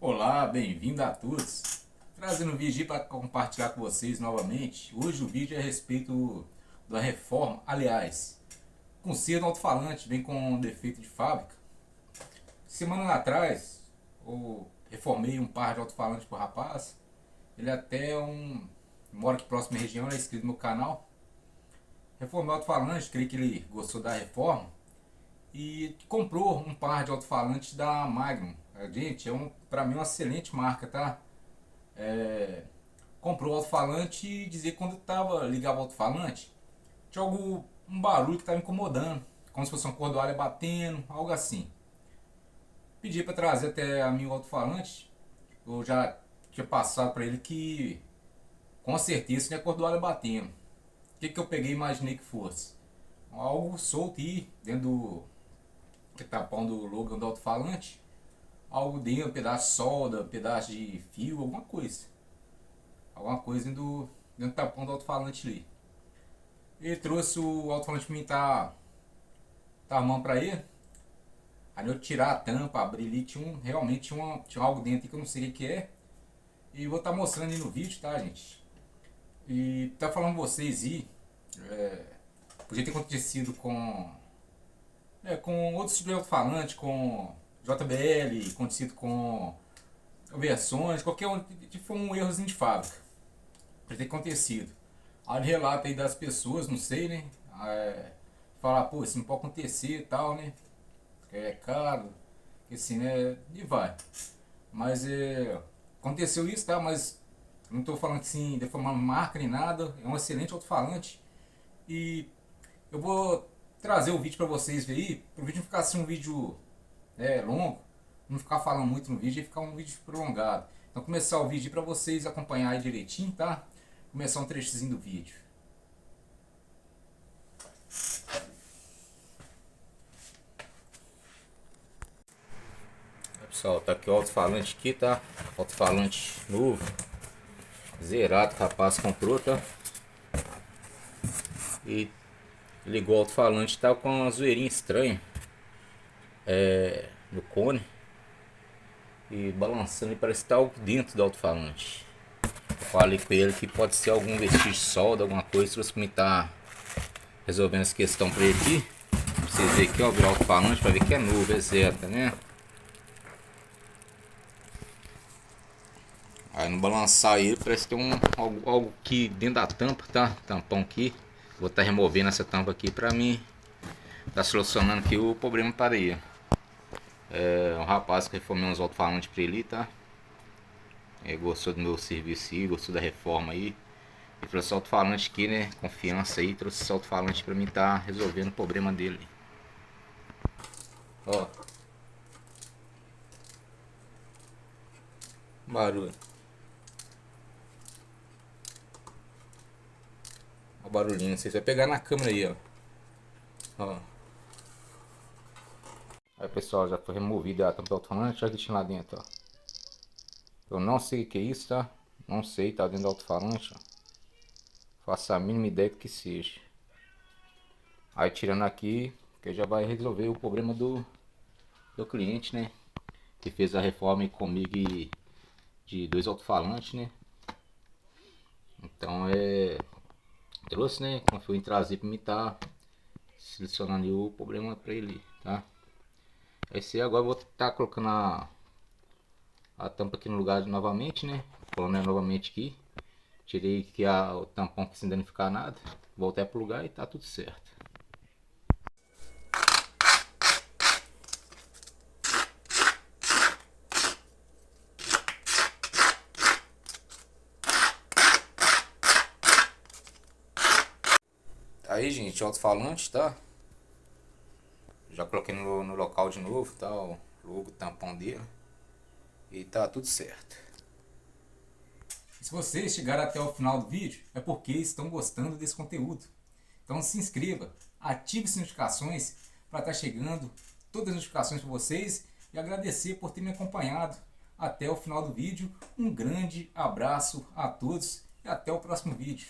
Olá, bem-vindo a todos. Trazendo um vídeo para compartilhar com vocês novamente. Hoje o vídeo é a respeito da reforma. Aliás, conserto do alto-falante vem com defeito de fábrica. Semana atrás, eu reformei um par de alto-falante para o rapaz. Ele mora aqui próximo à região, é inscrito no canal. Reformei o alto-falante, creio que ele gostou da reforma e comprou um par de alto-falantes da Magnum. Gente, pra mim uma excelente marca, tá? Comprou o alto-falante e dizia que quando ligava o alto-falante, tinha um barulho que estava incomodando, como se fosse uma cordoalha batendo, algo assim. Pedi para trazer até a mim o alto-falante. Eu já tinha passado para ele que com certeza tinha cordoalha batendo. O que eu peguei e imaginei que fosse? Algo solto aí dentro do tapão do Logan do alto-falante. Algo dentro, um pedaço de solda, um pedaço de fio, alguma coisa. Alguma coisa dentro do tapão do alto-falante ali. Ele trouxe o alto-falante pra mim, tá armando pra ele. Aí eu tirar a tampa, abrir ali, realmente tinha algo dentro que eu não sei o que é. E vou estar mostrando aí no vídeo, tá, gente? E tá falando com vocês aí, podia ter acontecido com outros tipos de alto-falante, com JBL, acontecido com versões, qualquer um, que foi um errozinho de fábrica. Pode ter acontecido. Aí relata aí das pessoas, não sei, né? Falar, pô, isso não pode acontecer e tal, né? É caro, que assim, né? E vai. Mas aconteceu isso, tá? Mas não tô falando assim, deformando marca nem nada. É um excelente alto-falante. E eu vou trazer o vídeo pra vocês ver aí, pro vídeo não ficar assim um vídeo longo, não ficar falando muito no vídeo e ficar um vídeo prolongado. Então começar o vídeo para vocês acompanharem direitinho, tá? Começar um trechozinho do vídeo. Pessoal, tá aqui o alto-falante aqui, tá? Alto-falante novo, zerado, que o rapaz comprou, tá? E ligou o alto-falante, tá com uma zoeirinha estranha no cone e balançando, e parece que tá algo dentro do alto-falante. Falei com ele que pode ser algum vestígio de solda, alguma coisa. Trouxe pra mim tá resolvendo essa questão pra ele aqui. Pra vocês verem aqui, ó, virar o alto-falante pra ver que é novo, é zero, tá vendo? Aí no balançar ele parece que tem algo aqui dentro da tampa, tá? Tampão aqui. Vou estar removendo essa tampa aqui pra mim tá solucionando aqui o problema para aí. Um rapaz que reformei uns alto-falantes pra ele, tá? Gostou do meu serviço aí, gostou da reforma aí. E trouxe alto-falante aqui, né? Confiança aí, trouxe esse alto-falante pra mim tá resolvendo o problema dele. Ó. Barulho. Ó o barulhinho, vocês vai pegar na câmera aí, ó. Ó. Aí pessoal, já foi removido a tampa do alto-falante, olha o que tinha lá dentro, ó. Eu não sei o que é isso, tá? Não sei, tá dentro do alto-falante, ó. Faço a mínima ideia do que seja. Aí tirando aqui, que já vai resolver o problema do cliente, né? Que fez a reforma aí comigo de dois alto-falantes, né? Então trouxe, né? Confiou em trazer pra mim tá selecionando o problema pra ele, tá? Esse agora eu vou estar colocando a tampa aqui no lugar novamente, né? Colando novamente aqui. Tirei aqui o tampão aqui sem danificar nada. Voltei pro lugar e tá tudo certo. Aí, gente, alto-falante, tá? Já coloquei no local de novo, tá? O logo, o tampão dele. E tá tudo certo. Se vocês chegaram até o final do vídeo, é porque estão gostando desse conteúdo. Então se inscreva, ative as notificações para estar chegando todas as notificações para vocês e agradecer por ter me acompanhado até o final do vídeo. Um grande abraço a todos e até o próximo vídeo.